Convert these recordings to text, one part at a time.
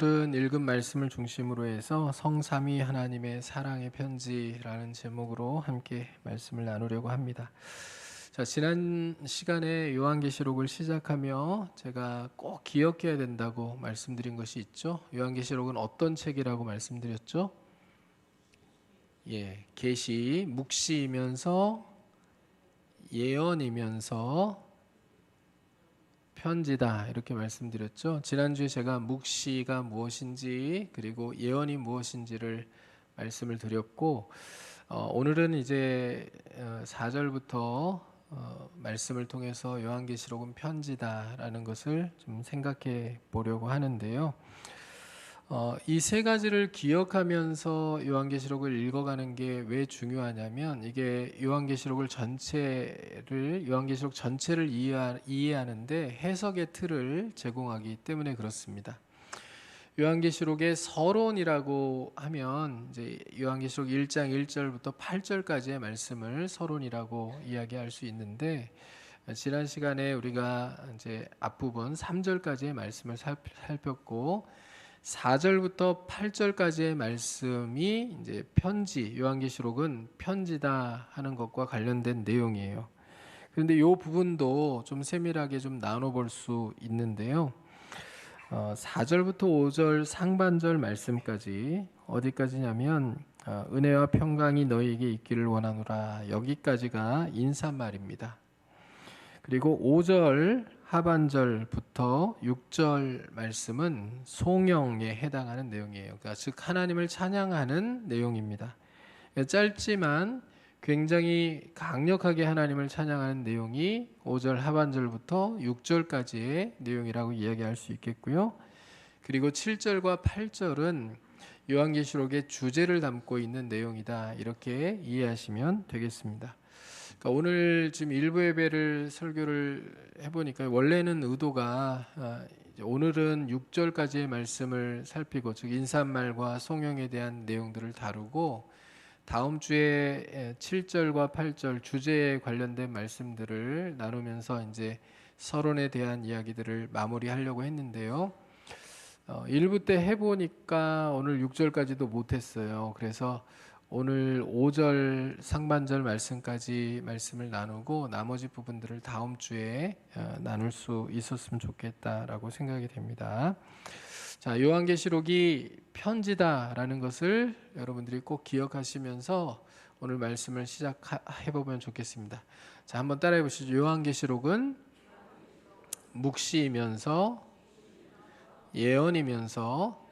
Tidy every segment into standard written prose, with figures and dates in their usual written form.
오늘은 읽은 말씀을 중심으로 해서 성삼위 하나님의 사랑의 편지라는 제목으로 함께 말씀을 나누려고 합니다. 자, 지난 시간에 요한계시록을 시작하며 제가 꼭 기억해야 된다고 말씀드린 것이 있죠. 요한계시록은 어떤 책이라고 말씀드렸죠? 계시, 묵시이면서 예언이면서 편지다 이렇게 말씀드렸죠. 지난주에 제가 묵시가 무엇인지 그리고 예언이 무엇인지를 말씀을 드렸고 오늘은 이제 4절부터 말씀을 통해서 요한계시록은 편지다라는 것을 좀 생각해 보려고 하는데요. 이 세 가지를 기억하면서 요한계시록을 읽어가는 게 왜 중요하냐면 이게 요한계시록 전체를 이해하는데 해석의 틀을 제공하기 때문에 그렇습니다. 요한계시록의 서론이라고 하면 이제 요한계시록 1장 1절부터 8절까지의 말씀을 서론이라고 이야기할 수 있는데 지난 시간에 우리가 이제 앞부분 3절까지의 말씀을 살폈고 4절부터 8절까지의 말씀이 이제 편지, 요한계시록은 편지다 하는 것과 관련된 내용이에요. 그런데 이 부분도 좀 세밀하게 좀 나눠볼 수 있는데요. 4절부터 5절 상반절 말씀까지 어디까지냐면 은혜와 평강이 너희에게 있기를 원하노라 여기까지가 인사말입니다. 그리고 5절 하반절부터 6절 말씀은 송영에 해당하는 내용이에요. 그러니까 즉 하나님을 찬양하는 내용입니다. 짧지만 굉장히 강력하게 하나님을 찬양하는 내용이 5절 하반절부터 6절까지의 내용이라고 이야기할 수 있겠고요. 그리고 7절과 8절은 요한계시록의 주제를 담고 있는 내용이다. 이렇게 이해하시면 되겠습니다. 그러니까 오늘 지금 일부 예배를 설교를 해보니까 원래는 의도가 오늘은 6절까지의 말씀을 살피고 즉 인사말과 송영에 대한 내용들을 다루고 다음 주에 7절과 8절 주제에 관련된 말씀들을 나누면서 이제 서론에 대한 이야기들을 마무리하려고 했는데요. 일부 때 해보니까 오늘 6절까지도 못했어요. 그래서 오늘 5절 상반절 말씀까지 말씀을 나누고 나머지 부분들을 다음 주에 나눌 수 있었으면 좋겠다라고 생각이 됩니다. 자, 요한계시록이 편지다라는 것을 여러분들이 꼭 기억하시면서 오늘 말씀을 시작해 보면 좋겠습니다. 자, 한번 따라해 보시죠. 요한계시록은 묵시이면서 예언이면서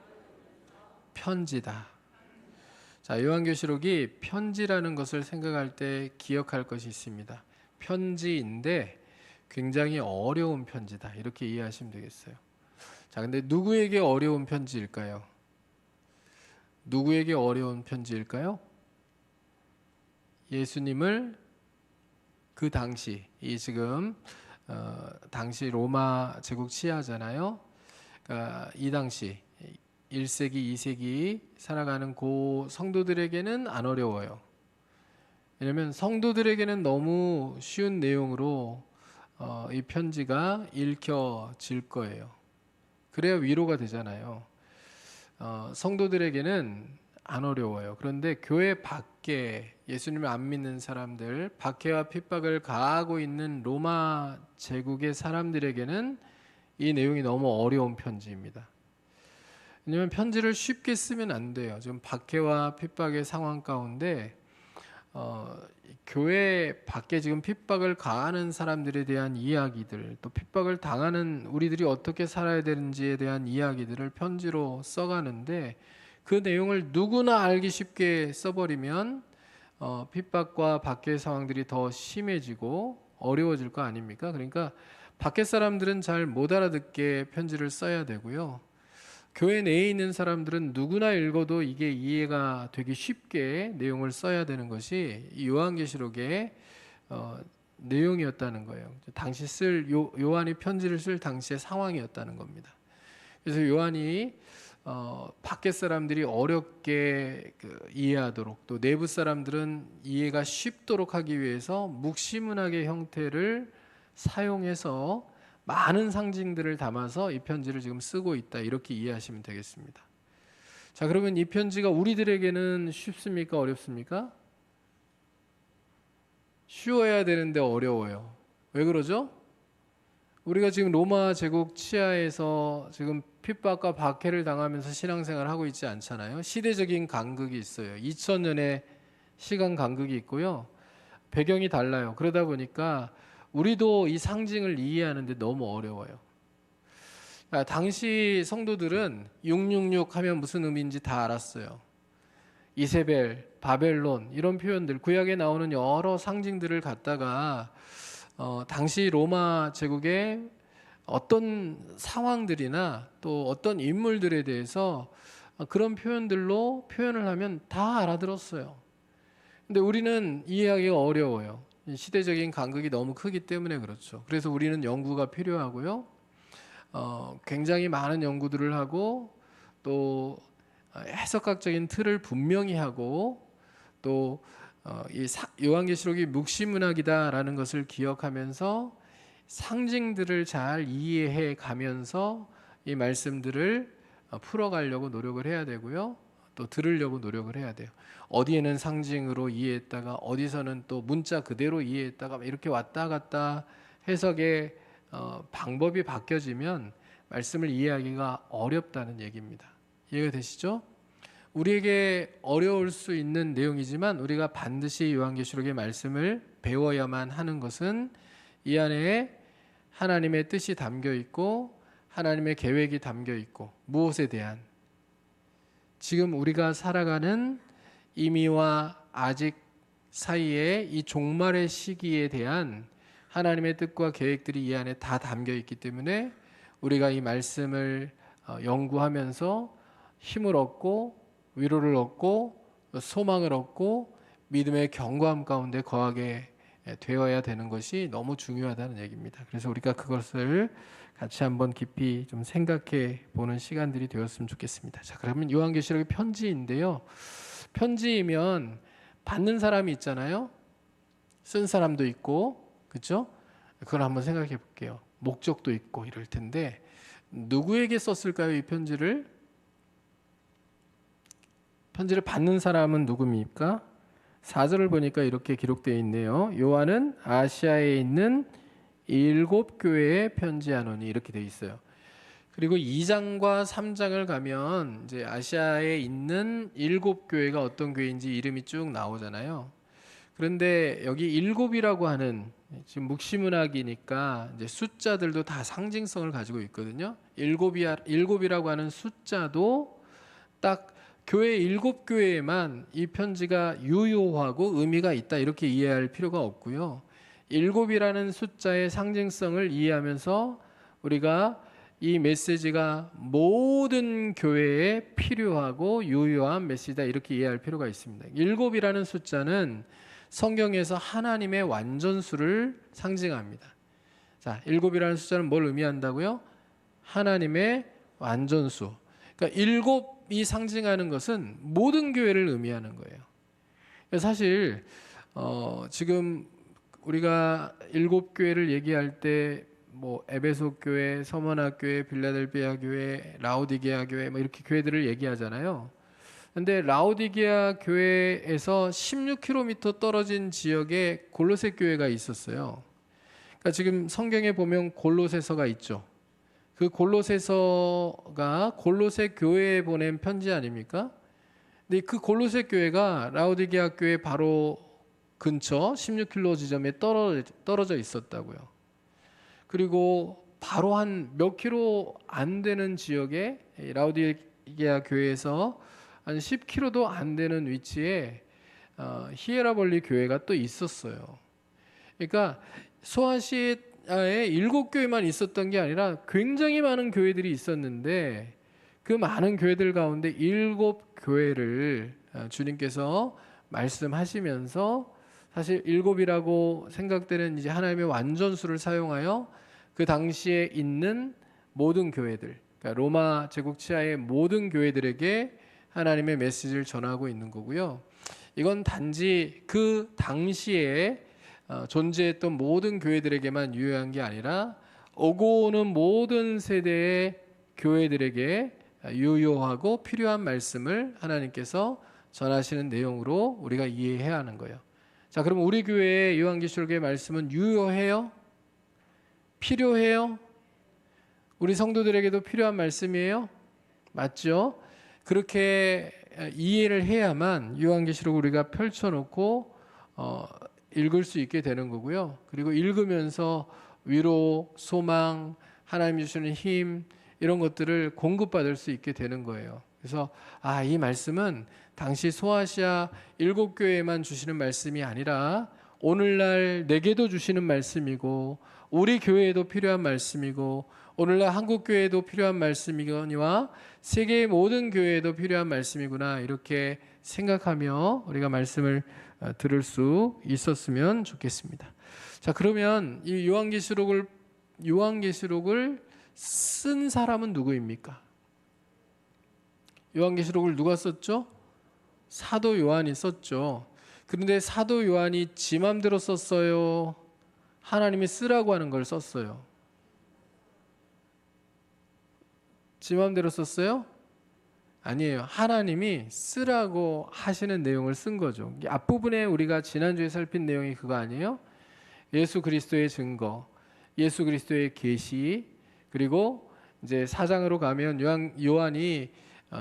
편지다. 자, 요한계시록이 편지라는 것을 생각할 때 기억할 것이 있습니다. 편지인데 굉장히 어려운 편지다. 이렇게 이해하시면 되겠어요. 자, 근데 누구에게 어려운 편지일까요? 누구에게 어려운 편지일까요? 예수님을 그 당시 이 지금 당시 로마 제국 치하잖아요. 그러니까 이 당시 1세기, 2세기 살아가는 고 성도들에게는 안 어려워요. 왜냐하면 성도들에게는 너무 쉬운 내용으로 이 편지가 읽혀질 거예요. 그래야 위로가 되잖아요. 성도들에게는 안 어려워요. 그런데 교회 밖에 예수님을 안 믿는 사람들, 박해와 핍박을 가하고 있는 로마 제국의 사람들에게는 이 내용이 너무 어려운 편지입니다. 왜냐하면 편지를 쉽게 쓰면 안 돼요. 지금 박해와 핍박의 상황 가운데 교회 밖에 지금 핍박을 가하는 사람들에 대한 이야기들, 또 핍박을 당하는 우리들이 어떻게 살아야 되는지에 대한 이야기들을 편지로 써가는데 그 내용을 누구나 알기 쉽게 써버리면 핍박과 박해의 상황들이 더 심해지고 어려워질 거 아닙니까? 그러니까 밖에 사람들은 잘 못 알아듣게 편지를 써야 되고요. 교회 내에 있는 사람들은 누구나 읽어도 이게 이해가 되기 쉽게 내용을 써야 되는 것이 이 요한계시록의 내용이었다는 거예요. 당시 요한이 편지를 쓸 당시의 상황이었다는 겁니다. 그래서 요한이 밖에 사람들이 어렵게 이해하도록 또 내부 사람들은 이해가 쉽도록 하기 위해서 묵시문학의 형태를 사용해서 많은 상징들을 담아서 이 편지를 지금 쓰고 있다, 이렇게 이해하시면 되겠습니다. 자, 그러면 이 편지가 우리들에게는 쉽습니까? 어렵습니까? 쉬워야 되는데 어려워요. 왜 그러죠? 우리가 지금 로마 제국 치하에서 지금 핍박과 박해를 당하면서 신앙생활을 하고 있지 않잖아요. 시대적인 간극이 있어요. 2000년의 시간 간극이 있고요. 배경이 달라요. 그러다 보니까 우리도 이 상징을 이해하는데 너무 어려워요. 당시 성도들은 666 하면 무슨 의미인지 다 알았어요. 이세벨, 바벨론 이런 표현들, 구약에 나오는 여러 상징들을 갖다가 당시 로마 제국의 어떤 상황들이나 또 어떤 인물들에 대해서 그런 표현들로 표현을 하면 다 알아들었어요. 근데 우리는 이해하기가 어려워요. 시대적인 간극이 너무 크기 때문에 그렇죠. 그래서 우리는 연구가 필요하고요. 굉장히 많은 연구들을 하고 또 해석학적인 틀을 분명히 하고 또 이 요한계시록이 묵시문학이다라는 것을 기억하면서 상징들을 잘 이해해 가면서 이 말씀들을 풀어가려고 노력을 해야 되고요. 또 들으려고 노력을 해야 돼요. 어디에는 상징으로 이해했다가 어디서는 또 문자 그대로 이해했다가 이렇게 왔다 갔다 해석의 방법이 바뀌어지면 말씀을 이해하기가 어렵다는 얘기입니다. 이해가 되시죠? 우리에게 어려울 수 있는 내용이지만 우리가 반드시 요한계시록의 말씀을 배워야만 하는 것은 이 안에 하나님의 뜻이 담겨 있고 하나님의 계획이 담겨 있고 무엇에 대한 지금 우리가 살아가는 이미와 아직 사이에 이 종말의 시기에 대한 하나님의 뜻과 계획들이 이 안에 다 담겨 있기 때문에 우리가 이 말씀을 연구하면서 힘을 얻고 위로를 얻고 소망을 얻고 믿음의 견고함 가운데 거하게 되어야 되는 것이 너무 중요하다는 얘기입니다. 그래서 우리가 그것을 같이 한번 깊이 좀 생각해 보는 시간들이 되었으면 좋겠습니다. 자, 그러면 요한계시록의 편지인데요. 편지이면 받는 사람이 있잖아요. 쓴 사람도 있고, 그렇죠? 그걸 한번 생각해 볼게요. 목적도 있고 이럴 텐데 누구에게 썼을까요? 이 편지를 받는 사람은 누굽니까? 4절을 보니까 이렇게 기록되어 있네요. 요한은 아시아에 있는 7교회에 편지하노니 이렇게 되어 있어요. 그리고 2장과 3장을 가면 이제 아시아에 있는 7교회가 어떤 교회인지 이름이 쭉 나오잖아요. 그런데 여기 7이라고 하는 지금 묵시문학이니까 이제 숫자들도 다 상징성을 가지고 있거든요. 7이라고 하는 숫자도 딱 교회 7교회에만 이 편지가 유효하고 의미가 있다 이렇게 이해할 필요가 없고요. 7이라는 숫자의 상징성을 이해하면서 우리가 이 메시지가 모든 교회에 필요하고 유효한 메시지다 이렇게 이해할 필요가 있습니다. 7이라는 숫자는 성경에서 하나님의 완전수를 상징합니다. 자, 7이라는 숫자는 뭘 의미한다고요? 하나님의 완전수. 그러니까 7이 상징하는 것은 모든 교회를 의미하는 거예요. 사실 지금 우리가 7교회를 얘기할 때 뭐 에베소 교회, 서머나 교회, 빌라델비아 교회, 라오디게아 교회 뭐 이렇게 교회들을 얘기하잖아요. 근데 라오디게아 교회에서 16km 떨어진 지역에 골로새 교회가 있었어요. 그러니까 지금 성경에 보면 골로새서가 있죠. 그 골로새서가 골로새 교회에 보낸 편지 아닙니까? 근데 그 골로새 교회가 라오디게아 교회 바로 근처 16km 지점에 떨어져 있었다고요. 그리고 바로 한 몇 킬로 안 되는 지역에 라오디게아 교회에서 한 10km도 안 되는 위치에 히에라볼리 교회가 또 있었어요. 그러니까 소아시아에 7교회만 있었던 게 아니라 굉장히 많은 교회들이 있었는데 그 많은 교회들 가운데 7교회를 주님께서 말씀하시면서 사실 7이라고 생각되는 이제 하나님의 완전수를 사용하여 그 당시에 있는 모든 교회들, 그러니까 로마 제국 치하의 모든 교회들에게 하나님의 메시지를 전하고 있는 거고요. 이건 단지 그 당시에 존재했던 모든 교회들에게만 유효한 게 아니라 오고 오는 모든 세대의 교회들에게 유효하고 필요한 말씀을 하나님께서 전하시는 내용으로 우리가 이해해야 하는 거예요. 자, 그럼 우리 교회의 요한계시록의 말씀은 유효해요? 필요해요? 우리 성도들에게도 필요한 말씀이에요? 맞죠? 그렇게 이해를 해야만 요한계시록을 우리가 펼쳐놓고 읽을 수 있게 되는 거고요. 그리고 읽으면서 위로, 소망, 하나님 주시는 힘 이런 것들을 공급받을 수 있게 되는 거예요. 그래서 이 말씀은 당시 소아시아 7교회에만 주시는 말씀이 아니라 오늘날 내게도 주시는 말씀이고 우리 교회에도 필요한 말씀이고 오늘날 한국 교회에도 필요한 말씀이거니와 세계의 모든 교회에도 필요한 말씀이구나 이렇게 생각하며 우리가 말씀을 들을 수 있었으면 좋겠습니다. 자, 그러면 이 요한계시록을 쓴 사람은 누구입니까? 요한계시록을 누가 썼죠? 사도 요한이 썼죠. 그런데 사도 요한이 지 맘대로 썼어요? 하나님이 쓰라고 하는 걸 썼어요? 지 맘대로 썼어요? 아니에요. 하나님이 쓰라고 하시는 내용을 쓴 거죠. 앞부분에 우리가 지난주에 살핀 내용이 그거 아니에요? 예수 그리스도의 증거, 예수 그리스도의 계시, 그리고 이제 4장으로 가면 요한이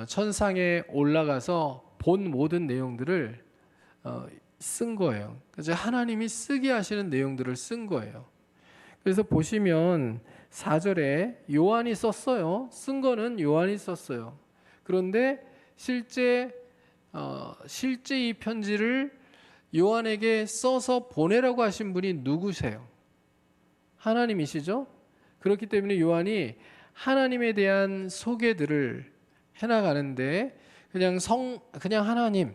천상에 올라가서 본 모든 내용들을 쓴 거예요. 그래서 하나님이 쓰게 하시는 내용들을 쓴 거예요. 그래서 보시면 4절에 요한이 썼어요. 쓴 거는 요한이 썼어요. 그런데 실제 이 편지를 요한에게 써서 보내라고 하신 분이 누구세요? 하나님이시죠? 그렇기 때문에 요한이 하나님에 대한 소개들을 해나가는데 그냥 하나님,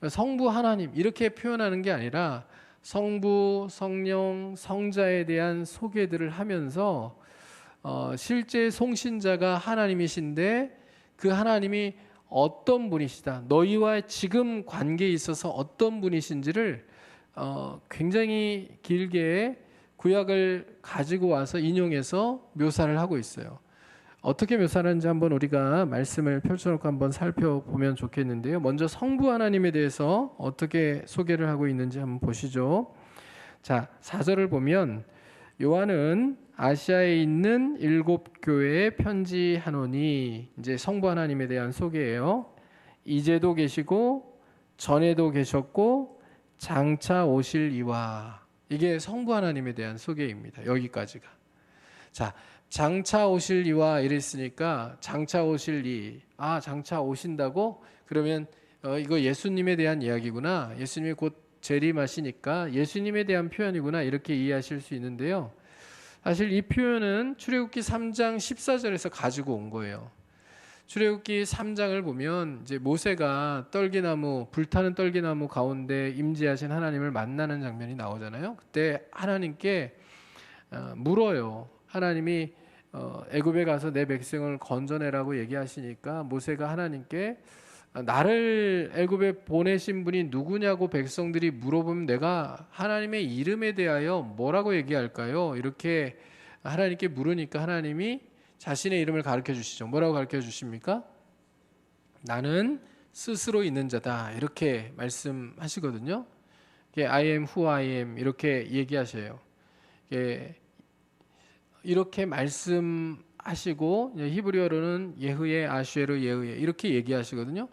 성부 하나님 이렇게 표현하는 게 아니라 성부, 성령, 성자에 대한 소개들을 하면서 실제 송신자가 하나님이신데 그 하나님이 어떤 분이시다, 너희와 지금 관계에 있어서 어떤 분이신지를 굉장히 길게 구약을 가지고 와서 인용해서 묘사를 하고 있어요. 어떻게 묘사하는지 한번 우리가 말씀을 펼쳐놓고 한번 살펴보면 좋겠는데요. 먼저 성부 하나님에 대해서 어떻게 소개를 하고 있는지 한번 보시죠. 자, 4절을 보면 요한은 아시아에 있는 7교회에 편지하노니, 이제 성부 하나님에 대한 소개예요. 이제도 계시고 전에도 계셨고 장차 오실 이와, 이게 성부 하나님에 대한 소개입니다. 여기까지가. 자, 장차 오실 이와 이랬으니까 장차 오실 이, 장차 오신다고? 그러면 이거 예수님에 대한 이야기구나, 예수님이 곧 재림하시니까 예수님에 대한 표현이구나 이렇게 이해하실 수 있는데요. 사실 이 표현은 출애굽기 3장 14절에서 가지고 온 거예요. 출애굽기 3장을 보면 이제 모세가 불타는 떨기나무 가운데 임재하신 하나님을 만나는 장면이 나오잖아요. 그때 하나님께 물어요. 하나님이 애굽에 가서 내 백성을 건져내라고 얘기하시니까 모세가 하나님께 나를 애굽에 보내신 분이 누구냐고 백성들이 물어보면 내가 하나님의 이름에 대하여 뭐라고 얘기할까요? 이렇게 하나님께 물으니까 하나님이 자신의 이름을 가르쳐 주시죠. 뭐라고 가르쳐 주십니까? 나는 스스로 있는 자다 이렇게 말씀하시거든요. I am who I am 이렇게 얘기하셔요. 이렇게 말씀하시고 히브리어로는 예흐예 아슈에르 예흐예 이렇게 얘기하시거든요.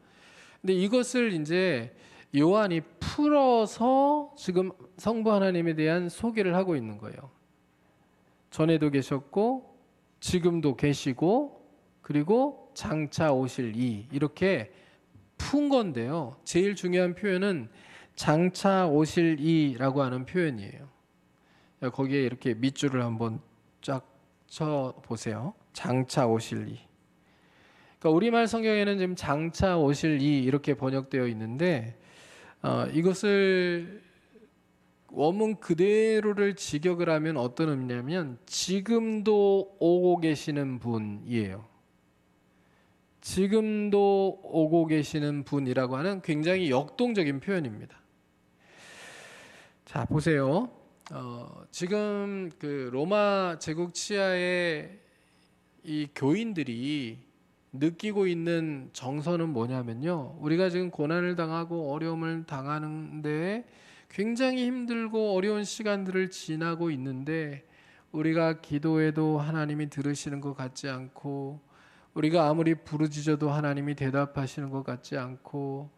근데 이것을 이제 요한이 풀어서 지금 성부 하나님에 대한 소개를 하고 있는 거예요. 전에도 계셨고 지금도 계시고 그리고 장차 오실 이, 이렇게 푼 건데요. 제일 중요한 표현은 장차 오실 이라고 하는 표현이에요. 거기에 이렇게 밑줄을 한번 쫙 쳐 보세요. 장차 오실 이. 그러니까 우리말 성경에는 지금 장차 오실 이 이렇게 번역되어 있는데 이것을 원문 그대로를 직역을 하면 어떤 의미냐면 지금도 오고 계시는 분이에요. 지금도 오고 계시는 분이라고 하는 굉장히 역동적인 표현입니다. 자, 보세요. 지금 그 로마 제국 치하의 이 교인들이 느끼고 있는 정서는 뭐냐면요. 우리가 지금 고난을 당하고 어려움을 당하는데 굉장히 힘들고 어려운 시간들을 지나고 있는데 우리가 기도해도 하나님이 들으시는 것 같지 않고 우리가 아무리 부르짖어도 하나님이 대답하시는 것 같지 않고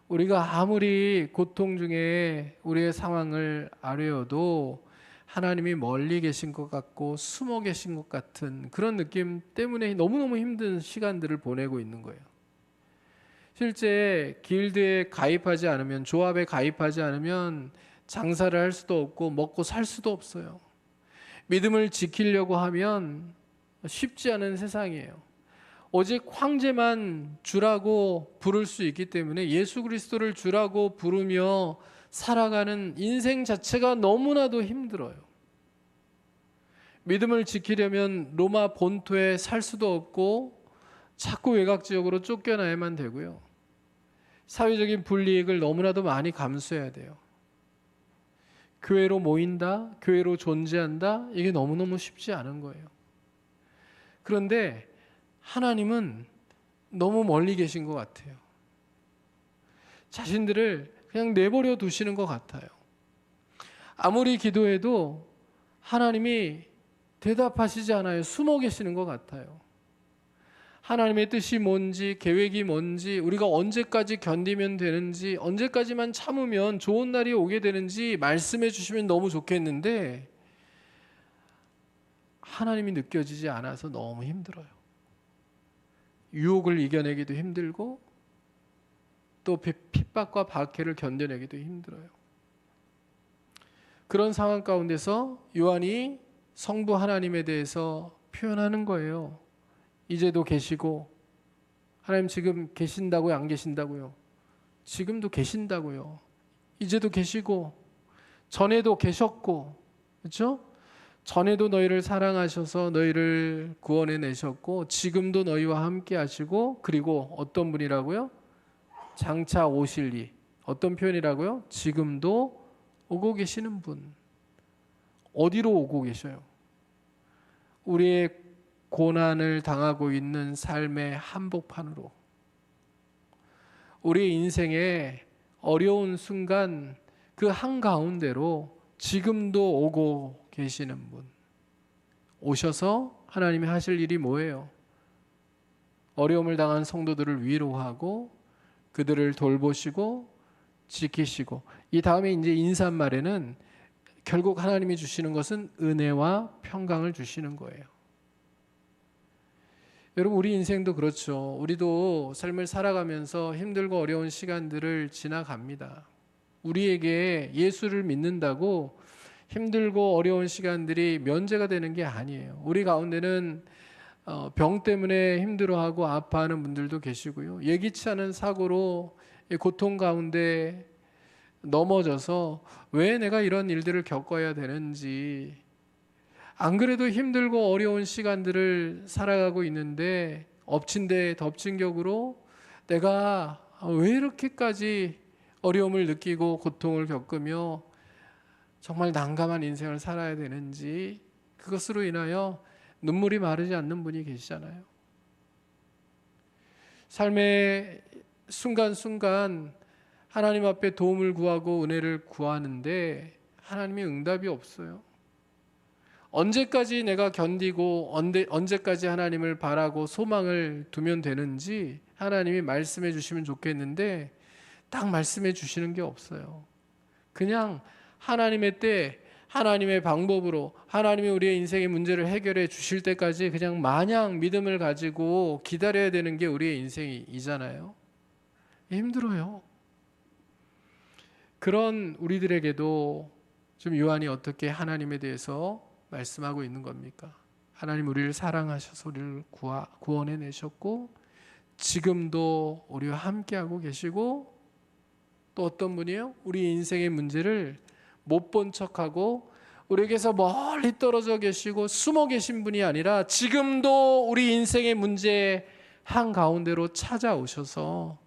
우리가 아무리 고통 중에 우리의 상황을 아뢰어도 하나님이 멀리 계신 것 같고 숨어 계신 것 같은 그런 느낌 때문에 너무너무 힘든 시간들을 보내고 있는 거예요. 실제 길드에 가입하지 않으면, 조합에 가입하지 않으면 장사를 할 수도 없고 먹고 살 수도 없어요. 믿음을 지키려고 하면 쉽지 않은 세상이에요. 오직 황제만 주라고 부를 수 있기 때문에 예수 그리스도를 주라고 부르며 살아가는 인생 자체가 너무나도 힘들어요. 믿음을 지키려면 로마 본토에 살 수도 없고 자꾸 외곽 지역으로 쫓겨나야만 되고요. 사회적인 불이익을 너무나도 많이 감수해야 돼요. 교회로 모인다, 교회로 존재한다, 이게 너무너무 쉽지 않은 거예요. 그런데 하나님은 너무 멀리 계신 것 같아요. 자신들을 그냥 내버려 두시는 것 같아요. 아무리 기도해도 하나님이 대답하시지 않아요. 숨어 계시는 것 같아요. 하나님의 뜻이 뭔지, 계획이 뭔지, 우리가 언제까지 견디면 되는지, 언제까지만 참으면 좋은 날이 오게 되는지 말씀해 주시면 너무 좋겠는데 하나님이 느껴지지 않아서 너무 힘들어요. 유혹을 이겨내기도 힘들고 또 핍박과 박해를 견뎌내기도 힘들어요. 그런 상황 가운데서 요한이 성부 하나님에 대해서 표현하는 거예요. 이제도 계시고, 하나님 지금 계신다고요? 안 계신다고요? 지금도 계신다고요. 이제도 계시고 전에도 계셨고, 그렇죠? 전에도 너희를 사랑하셔서 너희를 구원해 내셨고 지금도 너희와 함께 하시고, 그리고 어떤 분이라고요? 장차 오실 이. 어떤 표현이라고요? 지금도 오고 계시는 분. 어디로 오고 계셔요? 우리의 고난을 당하고 있는 삶의 한복판으로, 우리의 인생의 어려운 순간 그 한가운데로 지금도 오고 계시는 분. 오셔서 하나님이 하실 일이 뭐예요? 어려움을 당한 성도들을 위로하고 그들을 돌보시고 지키시고, 이 다음에 이제 인사말에는 결국 하나님이 주시는 것은 은혜와 평강을 주시는 거예요. 여러분, 우리 인생도 그렇죠. 우리도 삶을 살아가면서 힘들고 어려운 시간들을 지나갑니다. 우리에게 예수를 믿는다고 힘들고 어려운 시간들이 면제가 되는 게 아니에요. 우리 가운데는 병 때문에 힘들어하고 아파하는 분들도 계시고요. 예기치 않은 사고로 고통 가운데 넘어져서 왜 내가 이런 일들을 겪어야 되는지, 안 그래도 힘들고 어려운 시간들을 살아가고 있는데 엎친 데 덮친 격으로 내가 왜 이렇게까지 어려움을 느끼고 고통을 겪으며 정말 난감한 인생을 살아야 되는지, 그것으로 인하여 눈물이 마르지 않는 분이 계시잖아요. 삶의 순간순간 하나님 앞에 도움을 구하고 은혜를 구하는데 하나님의 응답이 없어요. 언제까지 내가 견디고 언제까지 하나님을 바라고 소망을 두면 되는지 하나님이 말씀해 주시면 좋겠는데 딱 말씀해 주시는 게 없어요. 그냥 하나님의 때, 하나님의 방법으로 하나님이 우리의 인생의 문제를 해결해 주실 때까지 그냥 마냥 믿음을 가지고 기다려야 되는 게 우리의 인생이잖아요. 힘들어요. 그런 우리들에게도 좀 요한이 어떻게 하나님에 대해서 말씀하고 있는 겁니까? 하나님 우리를 사랑하셔서 우리를 구원해 내셨고 지금도 우리와 함께하고 계시고, 또 어떤 분이에요? 우리 인생의 문제를 못 본 척하고 우리에게서 멀리 떨어져 계시고 숨어 계신 분이 아니라 지금도 우리 인생의 문제 한가운데로 찾아오셔서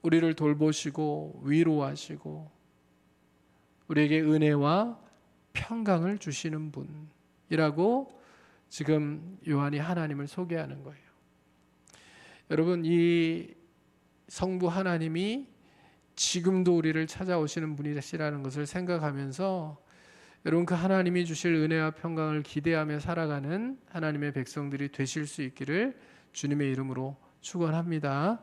우리를 돌보시고 위로하시고 우리에게 은혜와 평강을 주시는 분이라고 지금 요한이 하나님을 소개하는 거예요. 여러분, 이 성부 하나님이 지금도 우리를 찾아오시는 분이시라는 것을 생각하면서 여러분, 그 하나님이 주실 은혜와 평강을 기대하며 살아가는 하나님의 백성들이 되실 수 있기를 주님의 이름으로 축원합니다.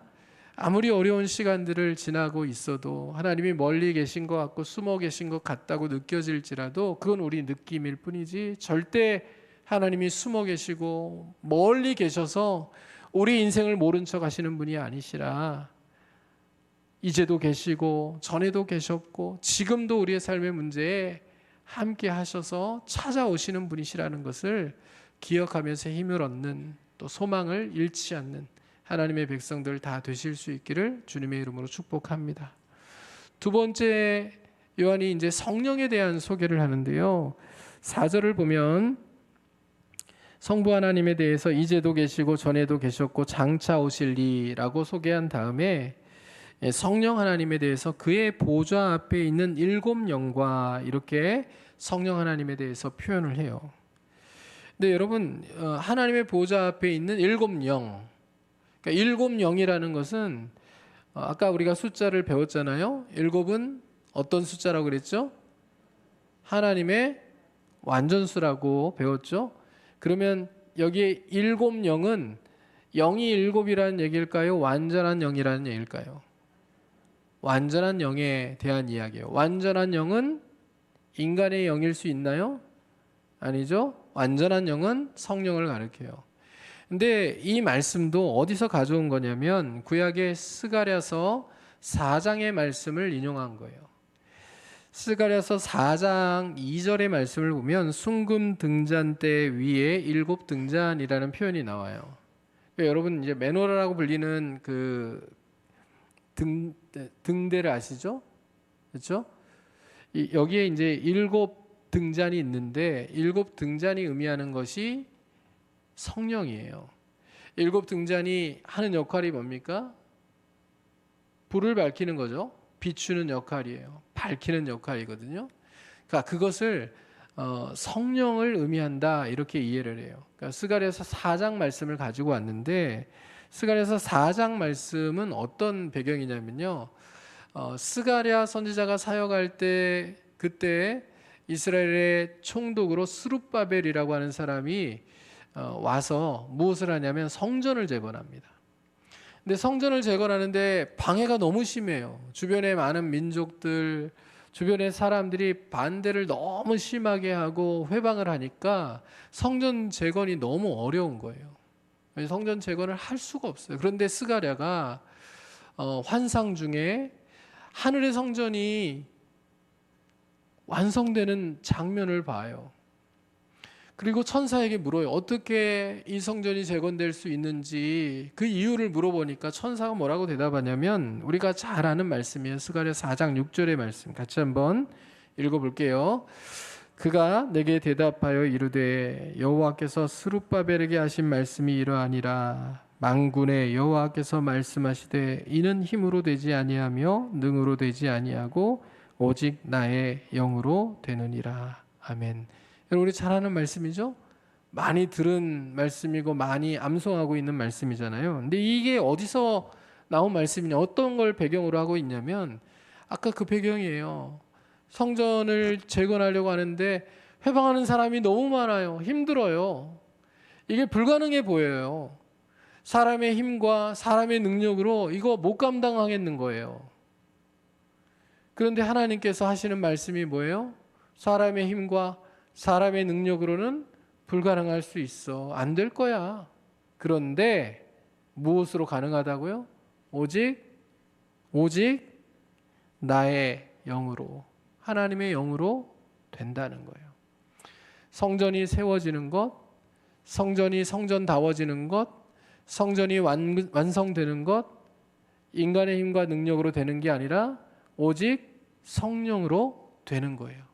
아무리 어려운 시간들을 지나고 있어도 하나님이 멀리 계신 것 같고 숨어 계신 것 같다고 느껴질지라도 그건 우리 느낌일 뿐이지, 절대 하나님이 숨어 계시고 멀리 계셔서 우리 인생을 모른 척 하시는 분이 아니시라, 이제도 계시고 전에도 계셨고 지금도 우리의 삶의 문제에 함께 하셔서 찾아오시는 분이시라는 것을 기억하면서 힘을 얻는, 또 소망을 잃지 않는 하나님의 백성들 다 되실 수 있기를 주님의 이름으로 축복합니다. 두 번째, 요한이 이제 성령에 대한 소개를 하는데요. 4절을 보면 성부 하나님에 대해서 이제도 계시고 전에도 계셨고 장차 오실리라고 소개한 다음에 성령 하나님에 대해서 그의 보좌 앞에 있는 7 영과 이렇게 성령 하나님에 대해서 표현을 해요. 근데 여러분, 하나님의 보좌 앞에 있는 7 영, 그러니까 7 영이라는 것은 아까 우리가 숫자를 배웠잖아요. 7은 어떤 숫자라고 그랬죠? 하나님의 완전수라고 배웠죠. 그러면 여기에 7 영은 0이 7이라는 얘기일까요? 완전한 0이라는 얘기일까요? 완전한 0에 대한 이야기예요. 완전한 0은 인간의 0일 수 있나요? 아니죠. 완전한 0은 성령을 가리켜요. 근데 이 말씀도 어디서 가져온 거냐면 구약의 스가랴서 4장의 말씀을 인용한 거예요. 스가랴서 4장 2절의 말씀을 보면 순금 등잔대 위에 7 등잔이라는 표현이 나와요. 그러니까 여러분, 이제 메노라라고 불리는 그 등대를 아시죠? 그렇죠? 여기에 이제 7 등잔이 있는데 7 등잔이 의미하는 것이 성령이에요. 7 등잔이 하는 역할이 뭡니까? 불을 밝히는 거죠. 비추는 역할이에요. 밝히는 역할이거든요. 그러니까 그것을 성령을 의미한다, 이렇게 이해를 해요. 그러니까 스가랴서 4장 말씀을 가지고 왔는데, 스가랴서 4장 말씀은 어떤 배경이냐면요, 스가랴 선지자가 사역할 때 그때 이스라엘의 총독으로 스룹바벨이라고 하는 사람이 와서 무엇을 하냐면 성전을 재건합니다. 근데 성전을 재건하는데 방해가 너무 심해요. 주변에 많은 민족들, 주변의 사람들이 반대를 너무 심하게 하고 회방을 하니까 성전 재건이 너무 어려운 거예요. 성전 재건을 할 수가 없어요. 그런데 스가랴가 환상 중에 하늘의 성전이 완성되는 장면을 봐요. 그리고 천사에게 물어요. 어떻게 이 성전이 재건될 수 있는지 그 이유를 물어보니까 천사가 뭐라고 대답하냐면 우리가 잘 아는 말씀이에요. 스가랴 4장 6절의 말씀 같이 한번 읽어볼게요. 그가 내게 대답하여 이르되 여호와께서 스룹바벨에게 하신 말씀이 이러하니라. 만군의 여호와께서 말씀하시되 이는 힘으로 되지 아니하며 능으로 되지 아니하고 오직 나의 영으로 되느니라. 아멘. 여러분, 우리 잘 아는 말씀이죠? 많이 들은 말씀이고 많이 암송하고 있는 말씀이잖아요. 근데 이게 어디서 나온 말씀이냐, 어떤 걸 배경으로 하고 있냐면 아까 그 배경이에요. 성전을 재건하려고 하는데 회방하는 사람이 너무 많아요. 힘들어요. 이게 불가능해 보여요. 사람의 힘과 사람의 능력으로 이거 못 감당하겠는 거예요. 그런데 하나님께서 하시는 말씀이 뭐예요? 사람의 힘과 사람의 능력으로는 불가능할 수 있어. 안 될 거야. 그런데 무엇으로 가능하다고요? 오직 나의 영으로, 하나님의 영으로 된다는 거예요. 성전이 세워지는 것, 성전이 성전다워지는 것, 성전이 완성되는 것, 인간의 힘과 능력으로 되는 게 아니라 오직 성령으로 되는 거예요.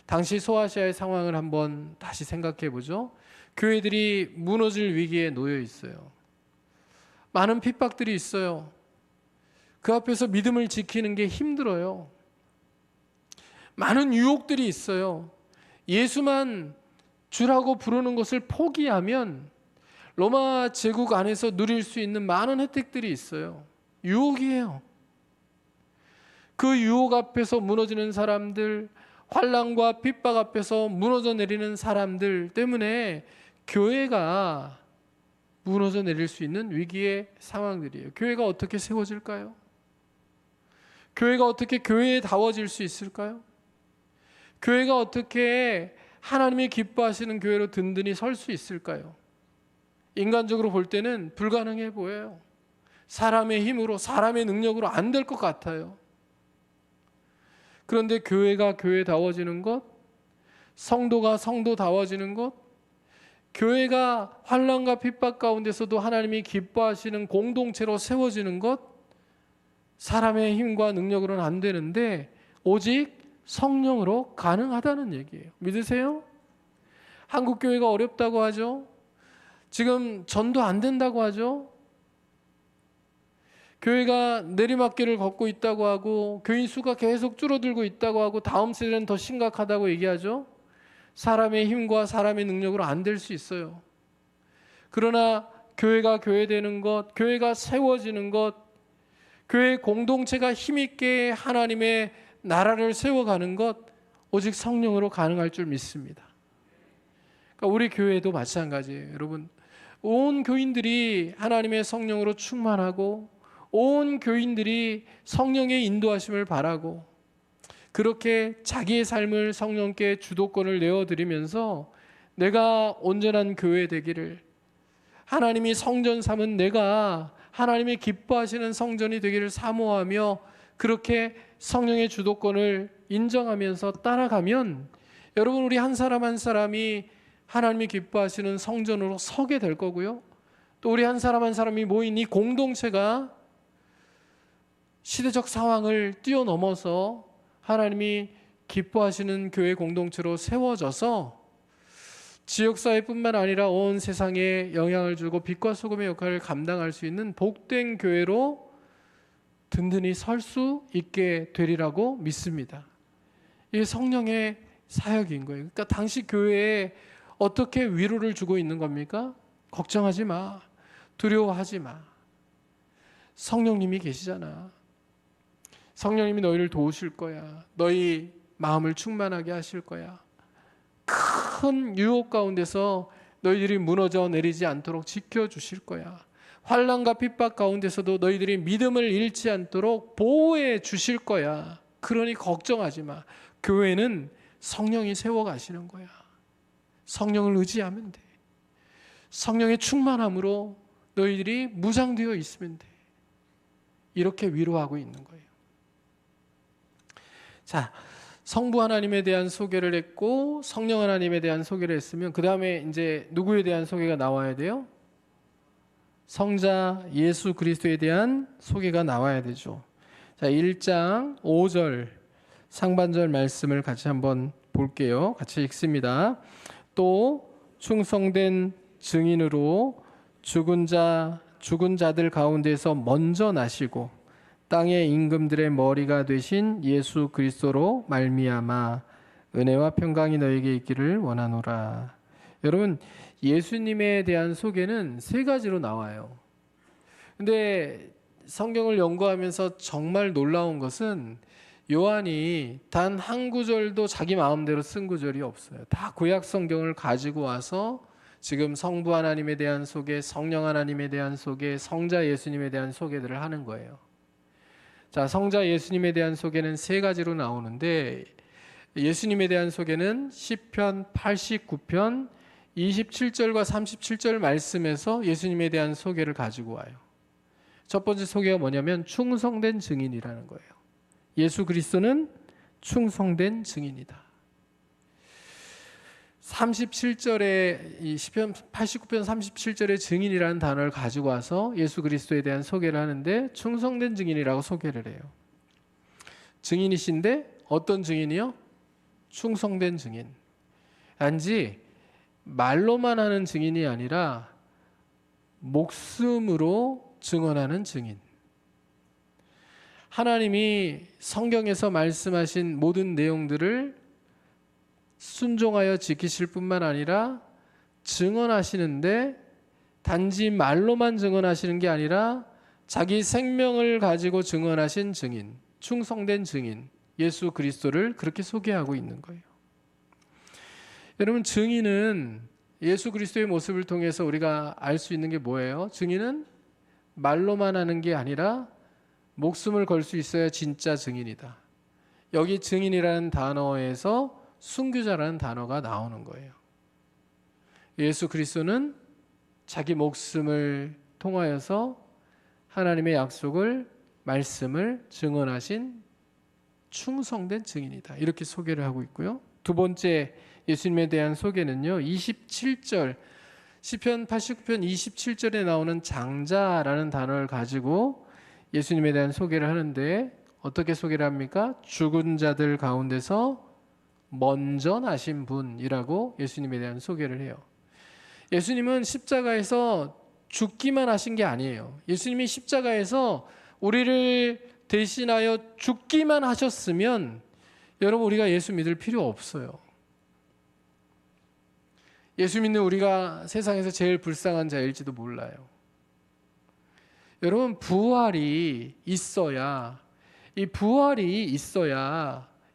당시 소아시아의 상황을 한번 다시 생각해 보죠. 교회들이 무너질 위기에 놓여 있어요. 많은 핍박들이 있어요. 그 앞에서 믿음을 지키는 게 힘들어요. 많은 유혹들이 있어요. 예수만 주라고 부르는 것을 포기하면 로마 제국 안에서 누릴 수 있는 많은 혜택들이 있어요. 유혹이에요. 그 유혹 앞에서 무너지는 사람들, 환난과 핍박 앞에서 무너져 내리는 사람들 때문에 교회가 무너져 내릴 수 있는 위기의 상황들이에요. 교회가 어떻게 세워질까요? 교회가 어떻게 교회다워질 수 있을까요? 교회가 어떻게 하나님이 기뻐하시는 교회로 든든히 설 수 있을까요? 인간적으로 볼 때는 불가능해 보여요. 사람의 힘으로, 사람의 능력으로 안 될 것 같아요. 그런데 교회가 교회다워지는 것, 성도가 성도다워지는 것, 교회가 환난과 핍박 가운데서도 하나님이 기뻐하시는 공동체로 세워지는 것, 사람의 힘과 능력으로는 안 되는데 오직 성령으로 가능하다는 얘기예요. 믿으세요? 한국 교회가 어렵다고 하죠. 지금 전도 안 된다고 하죠. 교회가 내리막길을 걷고 있다고 하고 교인 수가 계속 줄어들고 있다고 하고 다음 세대는 더 심각하다고 얘기하죠. 사람의 힘과 사람의 능력으로 안 될 수 있어요. 그러나 교회가 교회되는 것, 교회가 세워지는 것, 교회 공동체가 힘있게 하나님의 나라를 세워가는 것 오직 성령으로 가능할 줄 믿습니다. 그러니까 우리 교회도 마찬가지예요. 여러분, 온 교인들이 하나님의 성령으로 충만하고 온 교인들이 성령의 인도하심을 바라고 그렇게 자기의 삶을 성령께 주도권을 내어드리면서 내가 온전한 교회 되기를, 하나님이 성전 삼은 내가 하나님이 기뻐하시는 성전이 되기를 사모하며 그렇게 성령의 주도권을 인정하면서 따라가면 여러분, 우리 한 사람 한 사람이 하나님이 기뻐하시는 성전으로 서게 될 거고요. 또 우리 한 사람 한 사람이 모인 이 공동체가 시대적 상황을 뛰어넘어서 하나님이 기뻐하시는 교회 공동체로 세워져서 지역사회뿐만 아니라 온 세상에 영향을 주고 빛과 소금의 역할을 감당할 수 있는 복된 교회로 든든히 설 수 있게 되리라고 믿습니다. 이게 성령의 사역인 거예요. 그러니까 당시 교회에 어떻게 위로를 주고 있는 겁니까? 걱정하지 마. 두려워하지 마. 성령님이 계시잖아. 성령님이 너희를 도우실 거야. 너희 마음을 충만하게 하실 거야. 큰 유혹 가운데서 너희들이 무너져 내리지 않도록 지켜주실 거야. 환난과 핍박 가운데서도 너희들이 믿음을 잃지 않도록 보호해 주실 거야. 그러니 걱정하지 마. 교회는 성령이 세워가시는 거야. 성령을 의지하면 돼. 성령의 충만함으로 너희들이 무장되어 있으면 돼. 이렇게 위로하고 있는 거예요. 자, 성부 하나님에 대한 소개를 했고 성령 하나님에 대한 소개를 했으면 그 다음에 이제 누구에 대한 소개가 나와야 돼요? 성자 예수 그리스도에 대한 소개가 나와야 되죠. 자, 1장 5절 상반절 말씀을 같이 한번 볼게요. 같이 읽습니다. 또 충성된 증인으로 죽은 자들 가운데서 먼저 나시고 땅의 임금들의 머리가 되신 예수 그리스도로 말미암아 은혜와 평강이 너에게 있기를 원하노라. 여러분, 예수님에 대한 소개는 세 가지로 나와요. 근데 성경을 연구하면서 정말 놀라운 것은 요한이 단 한 구절도 자기 마음대로 쓴 구절이 없어요. 다 구약 성경을 가지고 와서 지금 성부 하나님에 대한 소개, 성령 하나님에 대한 소개, 성자 예수님에 대한 소개들을 하는 거예요. 자, 성자 예수님에 대한 소개는 세 가지로 나오는데 예수님에 대한 소개는 시편 89편 27절과 37절 말씀에서 예수님에 대한 소개를 가지고 와요. 첫 번째 소개가 뭐냐면 충성된 증인이라는 거예요. 예수 그리스도는 충성된 증인이다. 37절에 이 시편 89편 37절의 증인이라는 단어를 가지고 와서 예수 그리스도에 대한 소개를 하는데 충성된 증인이라고 소개를 해요. 증인이신데 어떤 증인이요? 충성된 증인. 단지 말로만 하는 증인이 아니라 목숨으로 증언하는 증인. 하나님이 성경에서 말씀하신 모든 내용들을 순종하여 지키실 뿐만 아니라 증언하시는데 단지 말로만 증언하시는 게 아니라 자기 생명을 가지고 증언하신 증인, 충성된 증인 예수 그리스도를 그렇게 소개하고 있는 거예요. 여러분, 증인은 예수 그리스도의 모습을 통해서 우리가 알 수 있는 게 뭐예요? 증인은 말로만 하는 게 아니라 목숨을 걸 수 있어야 진짜 증인이다. 여기 증인이라는 단어에서 순교자라는 단어가 나오는 거예요. 예수 그리스도는 자기 목숨을 통하여서 하나님의 약속을, 말씀을 증언하신 충성된 증인이다. 이렇게 소개를 하고 있고요. 두 번째 예수님에 대한 소개는요. 27절 시편 89편 27절에 나오는 장자라는 단어를 가지고 예수님에 대한 소개를 하는데 어떻게 소개를 합니까? 죽은 자들 가운데서 먼저 나신 분이라고 예수님에 대한 소개를 해요. 예수님은 십자가에서 죽기만 하신 게 아니에요. 예수님이 십자가에서 우리를 대신하여 죽기만 하셨으면 여러분 우리가 예수 믿을 필요 없어요. 예수 믿는 우리가 세상에서 제일 불쌍한 자일지도 몰라요. 여러분 부활이 있어야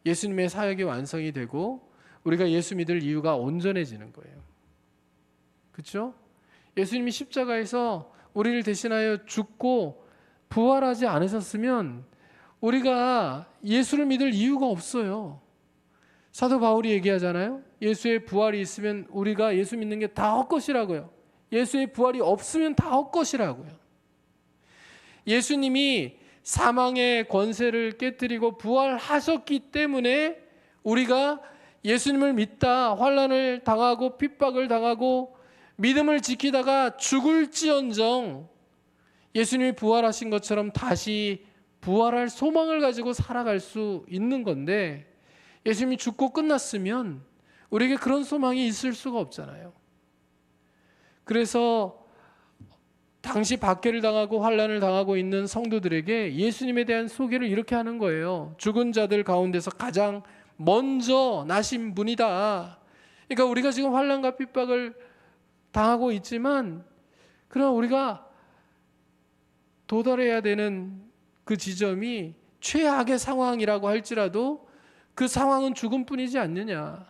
예수님의 사역이 완성이 되고 우리가 예수 믿을 이유가 온전해지는 거예요. 그렇죠? 예수님이 십자가에서 우리를 대신하여 죽고 부활하지 않으셨으면 우리가 예수를 믿을 이유가 없어요. 사도 바울이 얘기하잖아요. 예수의 부활이 있으면 우리가 예수 믿는 게 다 헛것이라고요. 예수의 부활이 없으면 다 헛것이라고요. 예수님이 사망의 권세를 깨뜨리고 부활하셨기 때문에 우리가 예수님을 믿다 환난을 당하고 핍박을 당하고 믿음을 지키다가 죽을지언정 예수님이 부활하신 것처럼 다시 부활할 소망을 가지고 살아갈 수 있는 건데 예수님이 죽고 끝났으면 우리에게 그런 소망이 있을 수가 없잖아요. 그래서 당시 박해를 당하고 환난을 당하고 있는 성도들에게 예수님에 대한 소개를 이렇게 하는 거예요. 죽은 자들 가운데서 가장 먼저 나신 분이다. 그러니까 우리가 지금 환난과 핍박을 당하고 있지만 그러나 우리가 도달해야 되는 그 지점이 최악의 상황이라고 할지라도 그 상황은 죽음뿐이지 않느냐.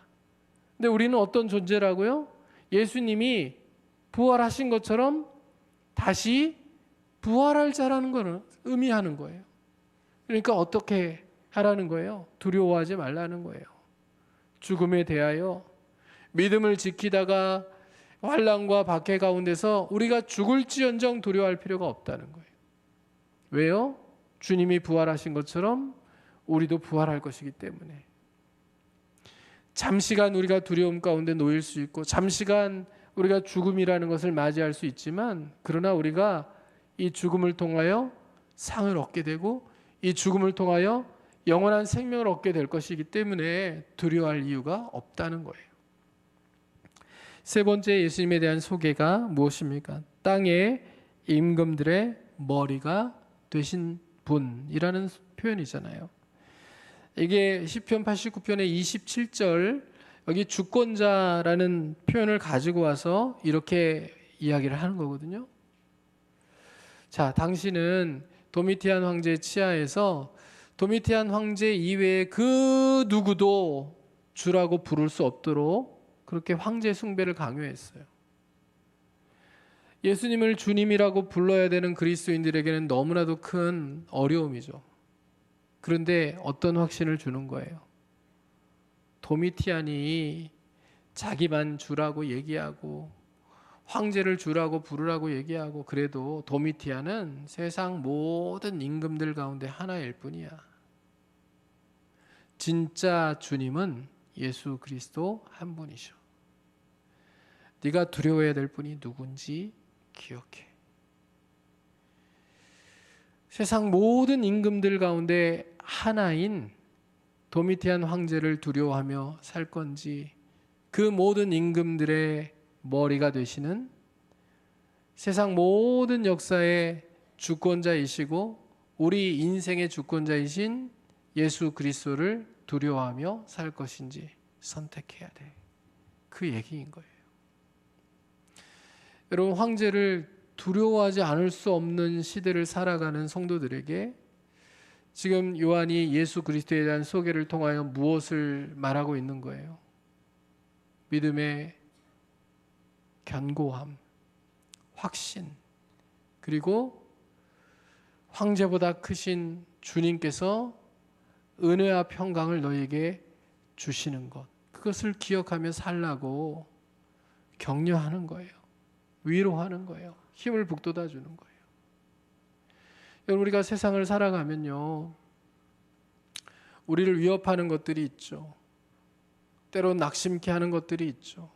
근데 우리는 어떤 존재라고요? 예수님이 부활하신 것처럼 다시 부활할 자라는 것을 의미하는 거예요. 그러니까 어떻게 하라는 거예요? 두려워하지 말라는 거예요. 죽음에 대하여 믿음을 지키다가 환난과 박해 가운데서 우리가 죽을지언정 두려워할 필요가 없다는 거예요. 왜요? 주님이 부활하신 것처럼 우리도 부활할 것이기 때문에. 잠시간 우리가 두려움 가운데 놓일 수 있고 잠시간 우리가 죽음이라는 것을 맞이할 수 있지만 그러나 우리가 이 죽음을 통하여 상을 얻게 되고 이 죽음을 통하여 영원한 생명을 얻게 될 것이기 때문에 두려워할 이유가 없다는 거예요. 세 번째 예수님에 대한 소개가 무엇입니까? 땅의 임금들의 머리가 되신 분이라는 표현이잖아요. 이게 시편 89편의 27절 여기 주권자라는 표현을 가지고 와서 이렇게 이야기를 하는 거거든요. 자, 당시는 도미티안 황제 치하에서 도미티안 황제 이외에 그 누구도 주라고 부를 수 없도록 그렇게 황제 숭배를 강요했어요. 예수님을 주님이라고 불러야 되는 그리스도인들에게는 너무나도 큰 어려움이죠. 그런데 어떤 확신을 주는 거예요? 도미티안이 자기만 주라고 얘기하고 황제를 주라고 부르라고 얘기하고 그래도 도미티안은 세상 모든 임금들 가운데 하나일 뿐이야. 진짜 주님은 예수 그리스도 한 분이셔. 네가 두려워해야 될 분이 누군지 기억해. 세상 모든 임금들 가운데 하나인 도미티안 황제를 두려워하며 살 건지 그 모든 임금들의 머리가 되시는 세상 모든 역사의 주권자이시고 우리 인생의 주권자이신 예수 그리스도를 두려워하며 살 것인지 선택해야 돼. 그 얘기인 거예요. 여러분, 황제를 두려워하지 않을 수 없는 시대를 살아가는 성도들에게 지금 요한이 예수 그리스도에 대한 소개를 통하여 무엇을 말하고 있는 거예요? 믿음의 견고함, 확신, 그리고 황제보다 크신 주님께서 은혜와 평강을 너에게 주시는 것, 그것을 기억하며 살라고 격려하는 거예요. 위로하는 거예요. 힘을 북돋아 주는 거예요. 여러분, 우리가 세상을 살아가면요, 우리를 위협하는 것들이 있죠. 때론 낙심케 하는 것들이 있죠.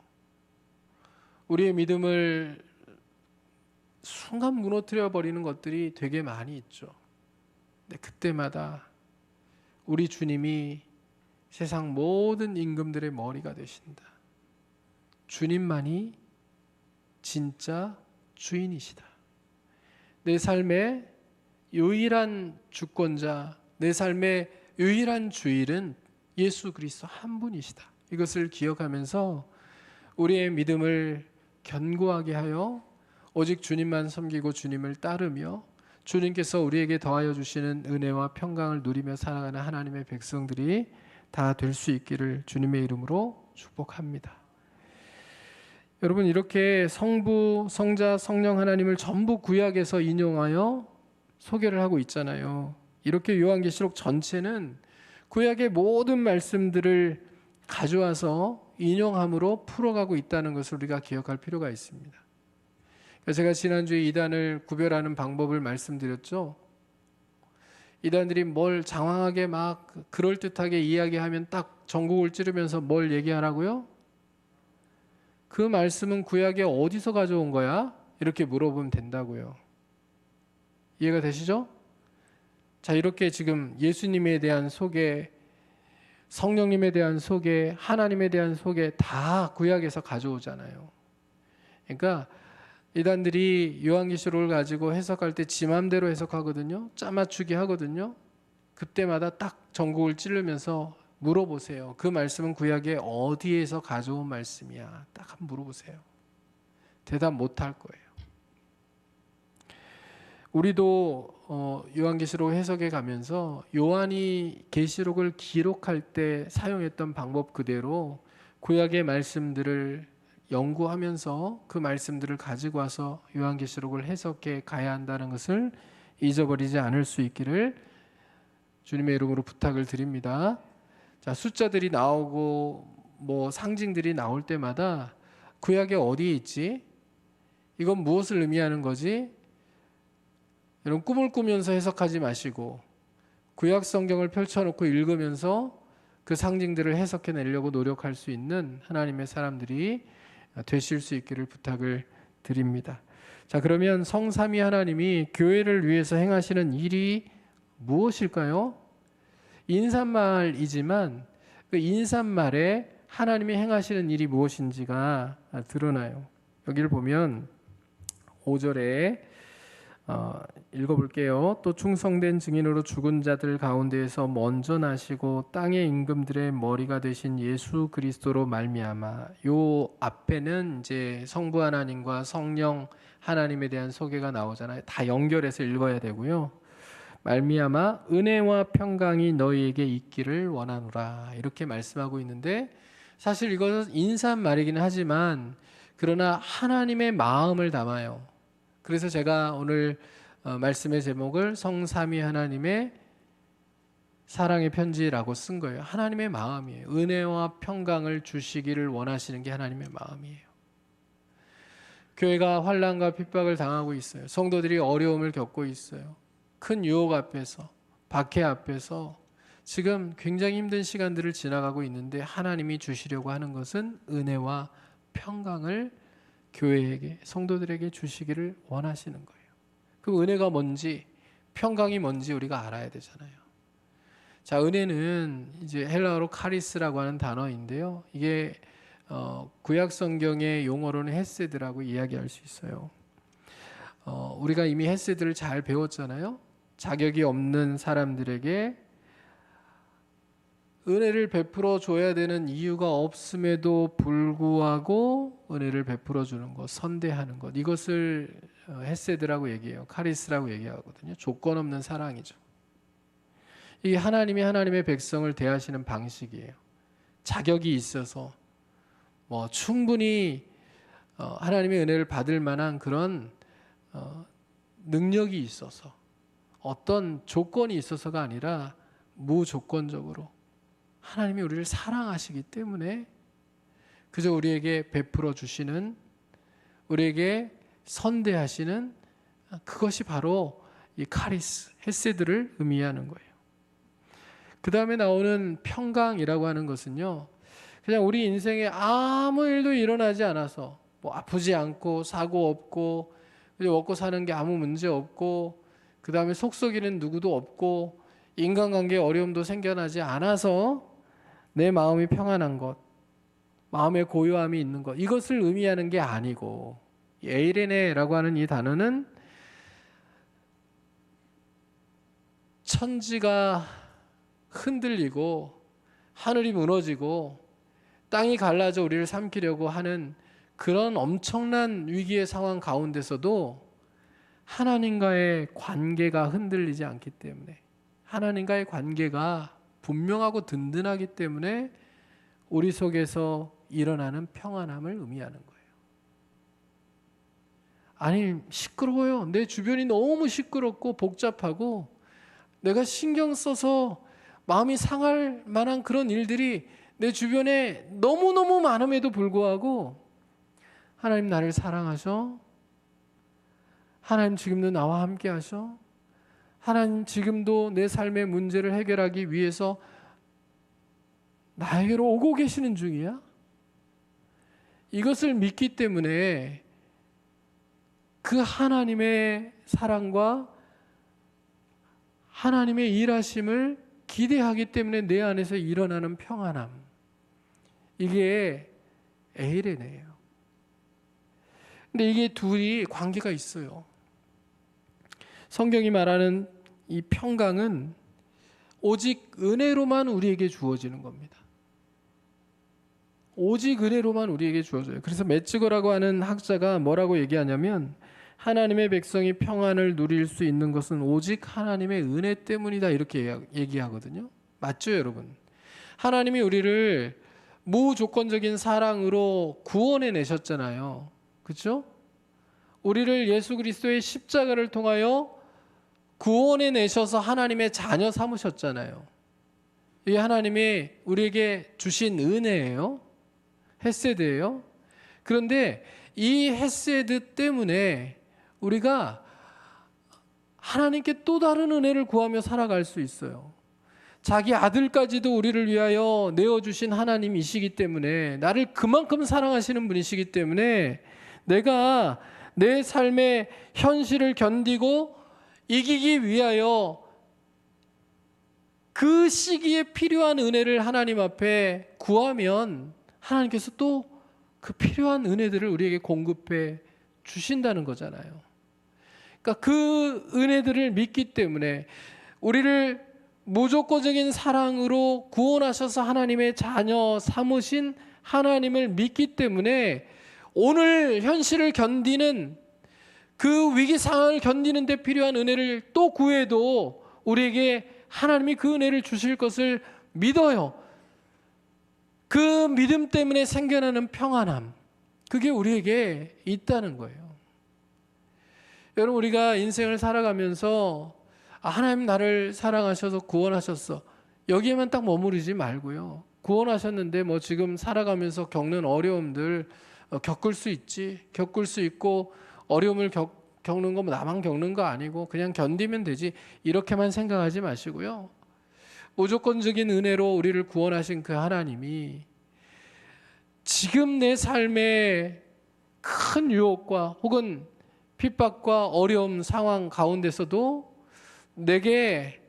우리의 믿음을 순간 무너뜨려 버리는 것들이 되게 많이 있죠. 근데 그때마다 우리 주님이 세상 모든 임금들의 머리가 되신다. 주님만이 진짜 주인이시다. 내 삶의 유일한 주권자, 내 삶의 유일한 주일은 예수 그리스도 한 분이시다. 이것을 기억하면서 우리의 믿음을 견고하게 하여 오직 주님만 섬기고 주님을 따르며 주님께서 우리에게 더하여 주시는 은혜와 평강을 누리며 살아가는 하나님의 백성들이 다 될 수 있기를 주님의 이름으로 축복합니다. 여러분, 이렇게 성부, 성자, 성령 하나님을 전부 구약에서 인용하여 소개를 하고 있잖아요. 이렇게 요한계시록 전체는 구약의 모든 말씀들을 가져와서 인용함으로 풀어가고 있다는 것을 우리가 기억할 필요가 있습니다. 제가 지난주에 이단을 구별하는 방법을 말씀드렸죠. 이단들이 뭘 장황하게 막 그럴듯하게 이야기하면 딱 전곡을 찌르면서 뭘 얘기하라고요? 그 말씀은 구약에 어디서 가져온 거야? 이렇게 물어보면 된다고요. 이해가 되시죠? 자, 이렇게 지금 예수님에 대한 소개, 성령님에 대한 소개, 하나님에 대한 소개 다 구약에서 가져오잖아요. 그러니까 이단들이 요한계시록을 가지고 해석할 때 지 맘대로 해석하거든요. 짜맞추기 하거든요. 그때마다 딱 전곡을 찌르면서 물어보세요. 그 말씀은 구약에 어디에서 가져온 말씀이야? 딱 한번 물어보세요. 대답 못할 거예요. 우리도 요한계시록 해석에 가면서 요한이 계시록을 기록할 때 사용했던 방법 그대로 구약의 말씀들을 연구하면서 그 말씀들을 가지고 와서 요한계시록을 해석해 가야 한다는 것을 잊어버리지 않을 수 있기를 주님의 이름으로 부탁을 드립니다. 자, 숫자들이 나오고 뭐 상징들이 나올 때마다 구약에 어디에 있지? 이건 무엇을 의미하는 거지? 여러분, 꿈을 꾸면서 해석하지 마시고 구약 성경을 펼쳐놓고 읽으면서 그 상징들을 해석해내려고 노력할 수 있는 하나님의 사람들이 되실 수 있기를 부탁을 드립니다. 자, 그러면 성삼위 하나님이 교회를 위해서 행하시는 일이 무엇일까요? 인사말이지만 그 인사말에 하나님이 행하시는 일이 무엇인지가 드러나요. 여기를 보면 5절에 읽어볼게요. 또 충성된 증인으로 죽은 자들 가운데에서 먼저 나시고 땅의 임금들의 머리가 되신 예수 그리스도로 말미암아. 요 앞에는 이제 성부 하나님과 성령 하나님에 대한 소개가 나오잖아요. 다 연결해서 읽어야 되고요. 말미암아 은혜와 평강이 너희에게 있기를 원하노라, 이렇게 말씀하고 있는데, 사실 이것은 인사말이긴 하지만 그러나 하나님의 마음을 담아요. 그래서 제가 오늘 말씀의 제목을 성삼위 하나님의 사랑의 편지라고 쓴 거예요. 하나님의 마음이에요. 은혜와 평강을 주시기를 원하시는 게 하나님의 마음이에요. 교회가 환난과 핍박을 당하고 있어요. 성도들이 어려움을 겪고 있어요. 큰 유혹 앞에서, 박해 앞에서 지금 굉장히 힘든 시간들을 지나가고 있는데 하나님이 주시려고 하는 것은 은혜와 평강을 교회에게, 성도들에게 주시기를 원하시는 거예요. 그 은혜가 뭔지, 평강이 뭔지 우리가 알아야 되잖아요. 자, 은혜는 이제 헬라어로 카리스라고 하는 단어인데요. 이게 구약 성경의 용어로는 헤세드라고 이야기할 수 있어요. 우리가 이미 헤세드를 잘 배웠잖아요. 자격이 없는 사람들에게 은혜를 베풀어 줘야 되는 이유가 없음에도 불구하고 은혜를 베풀어 주는 것, 선대하는 것, 이것을 헤세드라고 얘기해요. 카리스라고 얘기하거든요. 조건 없는 사랑이죠. 이게 하나님이 하나님의 백성을 대하시는 방식이에요. 자격이 있어서 충분히 하나님의 은혜를 받을 만한 그런 능력이 있어서, 어떤 조건이 있어서가 아니라 무조건적으로 하나님이 우리를 사랑하시기 때문에 그저 우리에게 베풀어 주시는, 우리에게 선대하시는, 그것이 바로 이 카리스, 헤세드를 의미하는 거예요. 그 다음에 나오는 평강이라고 하는 것은요, 그냥 우리 인생에 아무 일도 일어나지 않아서 아프지 않고 사고 없고 먹고 사는 게 아무 문제 없고, 그 다음에 속썩이는 누구도 없고, 인간관계에 어려움도 생겨나지 않아서 내 마음이 평안한 것, 마음의 고요함이 있는 것, 이것을 의미하는 게 아니고, 에이레네라고 하는 이 단어는 천지가 흔들리고 하늘이 무너지고 땅이 갈라져 우리를 삼키려고 하는 그런 엄청난 위기의 상황 가운데서도 하나님과의 관계가 흔들리지 않기 때문에, 하나님과의 관계가 분명하고 든든하기 때문에 우리 속에서 일어나는 평안함을 의미하는 거예요. 아니, 시끄러워요. 내 주변이 너무 시끄럽고 복잡하고 내가 신경 써서 마음이 상할 만한 그런 일들이 내 주변에 너무너무 많음에도 불구하고 하나님 나를 사랑하셔. 하나님 지금도 나와 함께 하셔. 하나님 지금도 내 삶의 문제를 해결하기 위해서 나에게로 오고 계시는 중이야. 이것을 믿기 때문에 그 하나님의 사랑과 하나님의 일하심을 기대하기 때문에 내 안에서 일어나는 평안함, 이게 에이레네예요. 근데 이게 둘이 관계가 있어요. 성경이 말하는 이 평강은 오직 은혜로만 우리에게 주어지는 겁니다. 오직 은혜로만 우리에게 주어져요. 그래서 매츠거라고 하는 학자가 뭐라고 얘기하냐면, 하나님의 백성이 평안을 누릴 수 있는 것은 오직 하나님의 은혜 때문이다, 이렇게 얘기하거든요. 맞죠, 여러분? 하나님이 우리를 무조건적인 사랑으로 구원해 내셨잖아요. 그렇죠? 우리를 예수 그리스도의 십자가를 통하여 구원해 내셔서 하나님의 자녀 삼으셨잖아요. 이게 하나님이 우리에게 주신 은혜예요. 헤세드예요. 그런데 이 헤세드 때문에 우리가 하나님께 또 다른 은혜를 구하며 살아갈 수 있어요. 자기 아들까지도 우리를 위하여 내어주신 하나님이시기 때문에, 나를 그만큼 사랑하시는 분이시기 때문에 내가 내 삶의 현실을 견디고 이기기 위하여 그 시기에 필요한 은혜를 하나님 앞에 구하면 하나님께서 또 그 필요한 은혜들을 우리에게 공급해 주신다는 거잖아요. 그러니까 그 은혜들을 믿기 때문에, 우리를 무조건적인 사랑으로 구원하셔서 하나님의 자녀 삼으신 하나님을 믿기 때문에 오늘 현실을 견디는, 그 위기 상황을 견디는 데 필요한 은혜를 또 구해도 우리에게 하나님이 그 은혜를 주실 것을 믿어요. 그 믿음 때문에 생겨나는 평안함, 그게 우리에게 있다는 거예요. 여러분, 우리가 인생을 살아가면서 하나님 나를 사랑하셔서 구원하셨어, 여기에만 딱 머무르지 말고요. 구원하셨는데 지금 살아가면서 겪는 어려움들 겪을 수 있지, 겪을 수 있고, 어려움을 겪는 거 나만 겪는 거 아니고 그냥 견디면 되지, 이렇게만 생각하지 마시고요. 무조건적인 은혜로 우리를 구원하신 그 하나님이 지금 내 삶의 큰 유혹과 혹은 핍박과 어려움 상황 가운데서도 내게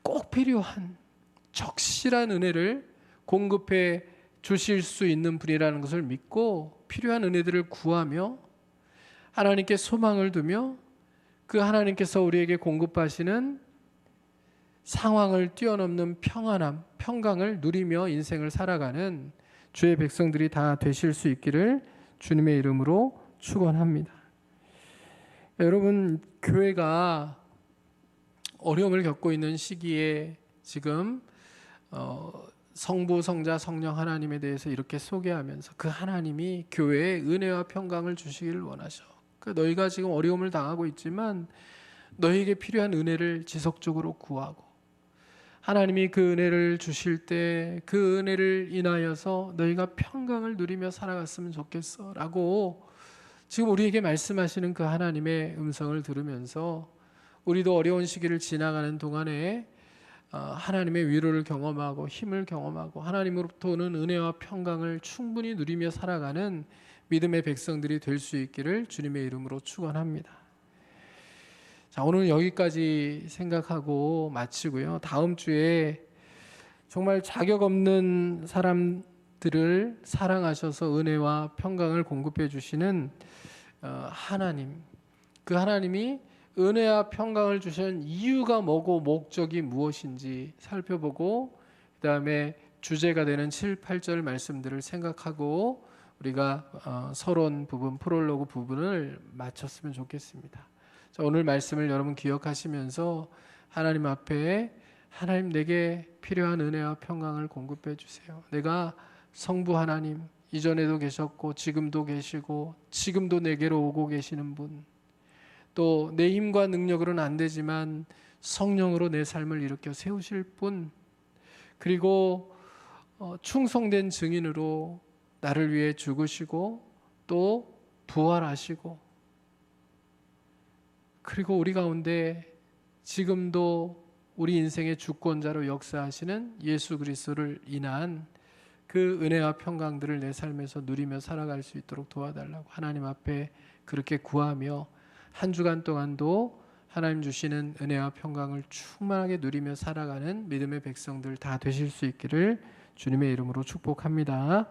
꼭 필요한 적실한 은혜를 공급해 주실 수 있는 분이라는 것을 믿고, 필요한 은혜들을 구하며 하나님께 소망을 두며 그 하나님께서 우리에게 공급하시는 상황을 뛰어넘는 평안함, 평강을 누리며 인생을 살아가는 주의 백성들이 다 되실 수 있기를 주님의 이름으로 축원합니다. 여러분, 교회가 어려움을 겪고 있는 시기에 지금 성부, 성자, 성령 하나님에 대해서 이렇게 소개하면서 그 하나님이 교회에 은혜와 평강을 주시기를 원하셔. 그러니까 너희가 지금 어려움을 당하고 있지만 너희에게 필요한 은혜를 지속적으로 구하고 하나님이 그 은혜를 주실 때 그 은혜를 인하여서 너희가 평강을 누리며 살아갔으면 좋겠어 라고 지금 우리에게 말씀하시는 그 하나님의 음성을 들으면서 우리도 어려운 시기를 지나가는 동안에 하나님의 위로를 경험하고 힘을 경험하고 하나님으로부터 오는 은혜와 평강을 충분히 누리며 살아가는 믿음의 백성들이 될 수 있기를 주님의 이름으로 축원합니다. 자, 오늘 여기까지 생각하고 마치고요. 다음 주에 정말 자격 없는 사람들을 사랑하셔서 은혜와 평강을 공급해 주시는 하나님, 그 하나님이 은혜와 평강을 주신 이유가 뭐고 목적이 무엇인지 살펴보고 그 다음에 주제가 되는 7, 8절 말씀들을 생각하고 우리가 서론 부분, 프롤로그 부분을 마쳤으면 좋겠습니다. 자, 오늘 말씀을 여러분 기억하시면서 하나님 앞에 하나님 내게 필요한 은혜와 평강을 공급해 주세요. 내가 성부 하나님 이전에도 계셨고 지금도 계시고 지금도 내게로 오고 계시는 분, 또 내 힘과 능력으로는 안 되지만 성령으로 내 삶을 일으켜 세우실 분, 그리고 충성된 증인으로 나를 위해 죽으시고 또 부활하시고 그리고 우리 가운데 지금도 우리 인생의 주권자로 역사하시는 예수 그리스도를 인한 그 은혜와 평강들을 내 삶에서 누리며 살아갈 수 있도록 도와달라고 하나님 앞에 그렇게 구하며 한 주간 동안도 하나님 주시는 은혜와 평강을 충만하게 누리며 살아가는 믿음의 백성들 다 되실 수 있기를 주님의 이름으로 축복합니다.